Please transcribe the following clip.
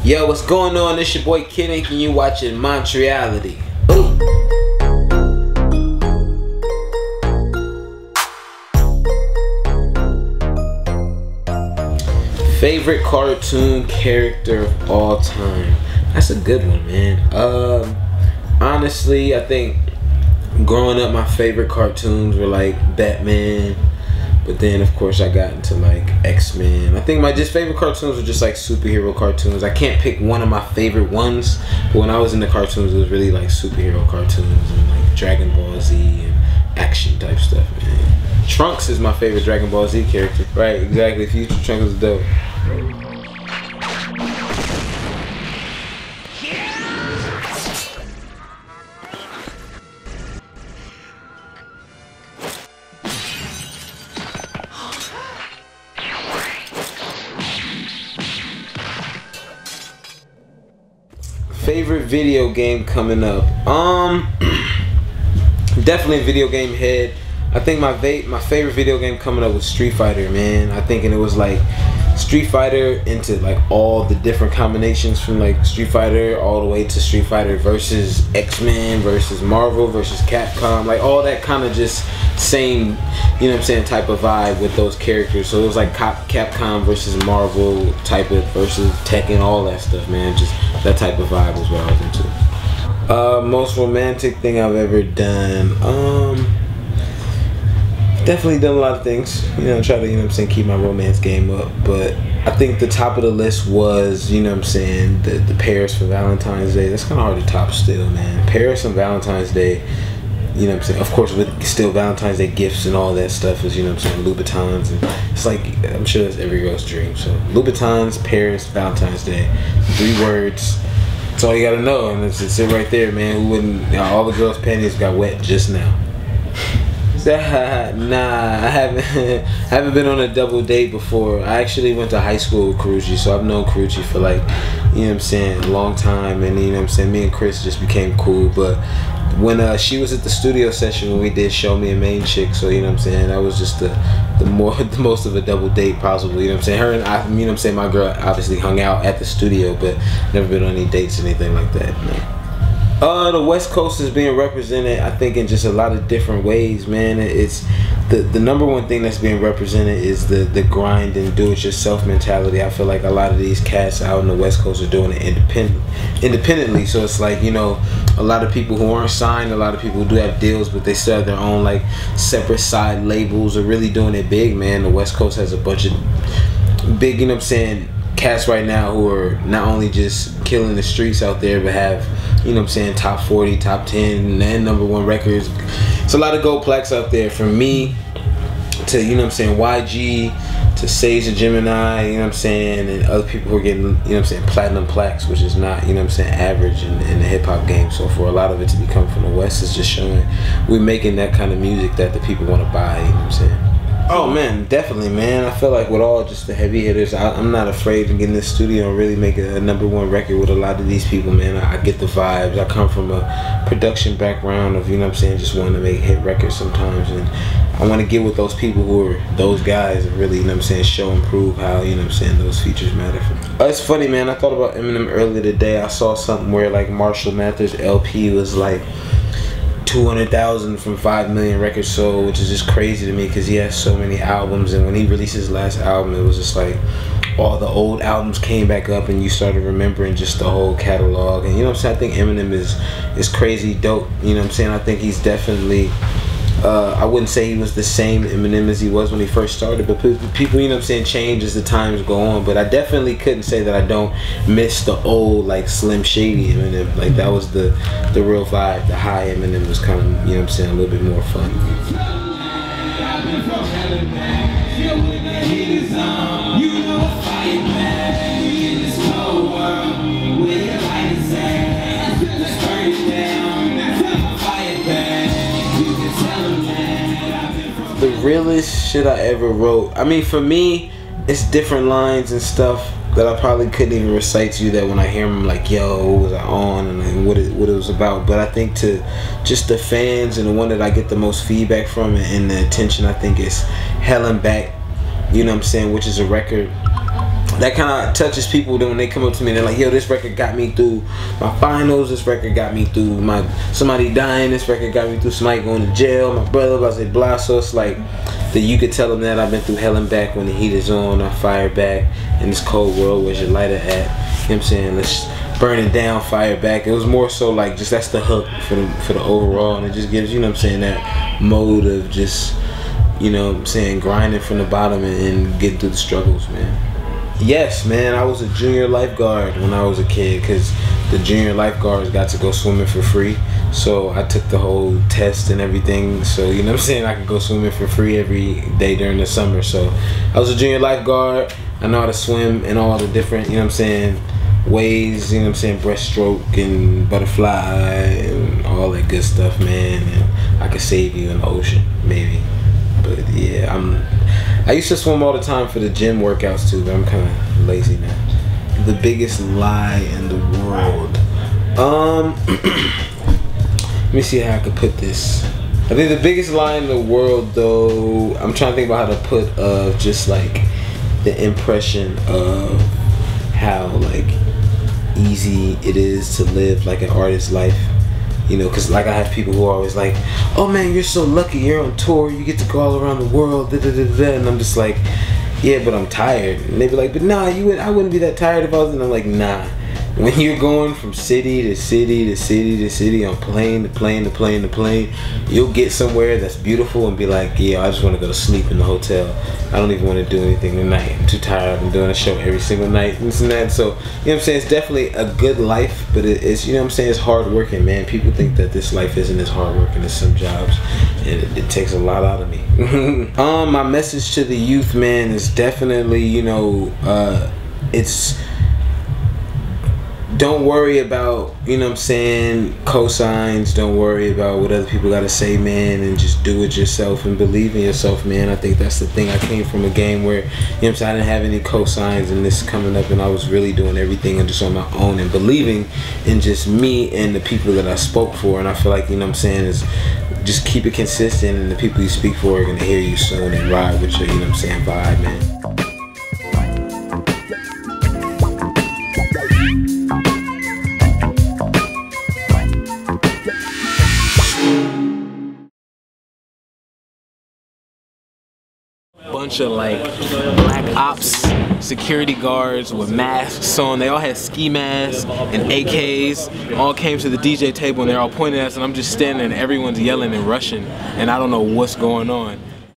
Yo, what's going on? It's your boy Kid Ink and you watching Montreality. Favorite cartoon character of all time? That's a good one, man. Honestly, I think growing up my favorite cartoons were like Batman, but then of course I got into like X-Men. I think my favorite cartoons were just like superhero cartoons. I can't pick one of my favorite ones, but when I was in the cartoons it was really like superhero cartoons and like Dragon Ball Z and action type stuff, man. Trunks is my favorite Dragon Ball Z character. Right, exactly. Future Trunks is dope. Favorite video game coming up? Definitely a video game head. I think my favorite video game coming up was Street Fighter, man. I think, and it was like Street Fighter into like all the different combinations from like Street Fighter all the way to Street Fighter versus X-Men versus Marvel versus Capcom, like all that kind of just same, you know what I'm saying, type of vibe with those characters. So it was like Capcom versus Marvel type of versus Tekken, all that stuff, man. Just that type of vibe was what I was into. Most romantic thing I've ever done. Definitely done a lot of things, you know, try to, you know what I'm saying, keep my romance game up, but I think the top of the list was, you know what I'm saying, the Paris for Valentine's Day. That's kind of hard to top still, man. Paris on Valentine's Day, you know what I'm saying, of course with still Valentine's Day gifts and all that stuff is, you know what I'm saying, Louboutins, and it's like, I'm sure that's every girl's dream. So Louboutins, Paris, Valentine's Day, 3 words. That's all you gotta know, and it's it right there, man. Who wouldn't, you know, all the girls' panties got wet just now. Nah, I haven't been on a double date before. I actually went to high school with Karrueche, so I've known Karrueche for like, you know what I'm saying, a long time, and you know what I'm saying, me and Chris just became cool. But when she was at the studio session when we did Show Me a Main Chick, so you know what I'm saying, that was just the most of a double date possible, you know what I'm saying. Her and I, you know what I'm saying, my girl obviously hung out at the studio, but never been on any dates or anything like that, man. The West Coast is being represented, I think, in just a lot of different ways, man. It's the number one thing that's being represented is the grind and do-it-yourself mentality. I feel like a lot of these cats out in the West Coast are doing it independently. So it's like, you know, a lot of people who aren't signed, a lot of people who do have deals, but they still have their own like separate side labels, are really doing it big, man. The West Coast has a bunch of big, you know what I'm saying, cats right now who are not only just killing the streets out there, but have, you know what I'm saying, top 40, top 10, and #1 records. It's a lot of gold plaques out there. From me to, you know what I'm saying, YG to Sage the Gemini, you know what I'm saying, and other people who are getting, you know what I'm saying, platinum plaques, which is not, you know what I'm saying, average in the hip-hop game. So for a lot of it to be coming from the West, is just showing we're making that kind of music that the people want to buy, you know what I'm saying. Oh man, definitely, man. I feel like with all just the heavy hitters, I'm not afraid to get in the studio and really make a #1 record with a lot of these people, man. I get the vibes. I come from a production background of, you know what I'm saying, just wanting to make hit records sometimes, and I want to get with those people who are those guys and really, you know what I'm saying, show and prove how, you know what I'm saying, those features matter. It's funny, man. I thought about Eminem earlier today. I saw something where like Marshall Mathers LP was like 200,000 from 5 million records sold, which is just crazy to me because he has so many albums, and when he released his last album, it was just like all the old albums came back up and you started remembering just the whole catalog. And you know what I'm saying, I think Eminem is crazy dope, you know what I'm saying. I think he's definitely I wouldn't say he was the same Eminem as he was when he first started, but people, you know what I'm saying, change as the times go on. But I definitely couldn't say that I don't miss the old like Slim Shady Eminem. Like that was the real vibe. The high Eminem was kind of, you know what I'm saying, a little bit more fun. The realest shit I ever wrote. I mean, for me, it's different lines and stuff that I probably couldn't even recite to you, that when I hear them, I'm like, yo, what was I on, and what it was about. But I think to just the fans, and the one that I get the most feedback from and the attention, I think is Hell and Back, you know what I'm saying, which is a record that kind of touches people when they come up to me and they're like, yo, this record got me through my finals, this record got me through somebody dying, this record got me through somebody going to jail, my brother, blah, blah, blah. So it's like that you could tell them that I've been through hell and back. When the heat is on, I fire back. In this cold world, where's your lighter at? You know what I'm saying? Let's burn it down, fire back. It was more so like just that's the hook for the overall, and it just gives, you know what I'm saying, that mode of just, you know what I'm saying, grinding from the bottom and getting through the struggles, man. Yes, man, I was a junior lifeguard when I was a kid, because the junior lifeguards got to go swimming for free. So I took the whole test and everything, so you know what I'm saying, I could go swimming for free every day during the summer. So I was a junior lifeguard. I know how to swim in all the different, you know what I'm saying, ways, you know what I'm saying, breaststroke and butterfly and all that good stuff, man. And I could save you in the ocean, maybe. But yeah, I used to swim all the time for the gym workouts too, but I'm kind of lazy now. The biggest lie in the world. Let me see how I could put this. I think the biggest lie in the world, though, I'm trying to think about how to put just like the impression of how like easy it is to live like an artist's life. You know, because like I have people who are always like, oh man, you're so lucky, you're on tour, you get to go all around the world, da, da, da, da. And I'm just like, yeah, but I'm tired. And they be like, but nah, I wouldn't be that tired if I was. And I'm like, nah. When you're going from city to city to city to city on plane to plane to plane to plane, you'll get somewhere that's beautiful and be like, yeah, I just want to go to sleep in the hotel. I don't even want to do anything tonight. I'm too tired. I'm doing a show every single night, and this and that. So, you know what I'm saying? It's definitely a good life, but it's, you know what I'm saying, it's hard working, man. People think that this life isn't as hard working as some jobs, and it takes a lot out of me. My message to the youth, man, is definitely, you know, it's, don't worry about, you know what I'm saying, cosigns. Don't worry about what other people got to say, man, and just do it yourself and believe in yourself, man. I think that's the thing. I came from a game where, you know what I'm saying, I didn't have any cosigns, and this coming up, and I was really doing everything and just on my own and believing in just me and the people that I spoke for. And I feel like, you know what I'm saying, is just keep it consistent, and the people you speak for are going to hear you soon and ride with your, you know what I'm saying, vibe, man. Bunch of like black ops security guards with masks on. They all had ski masks and AKs. All came to the DJ table and they're all pointing at us, and I'm just standing and everyone's yelling and rushing, and I don't know what's going on.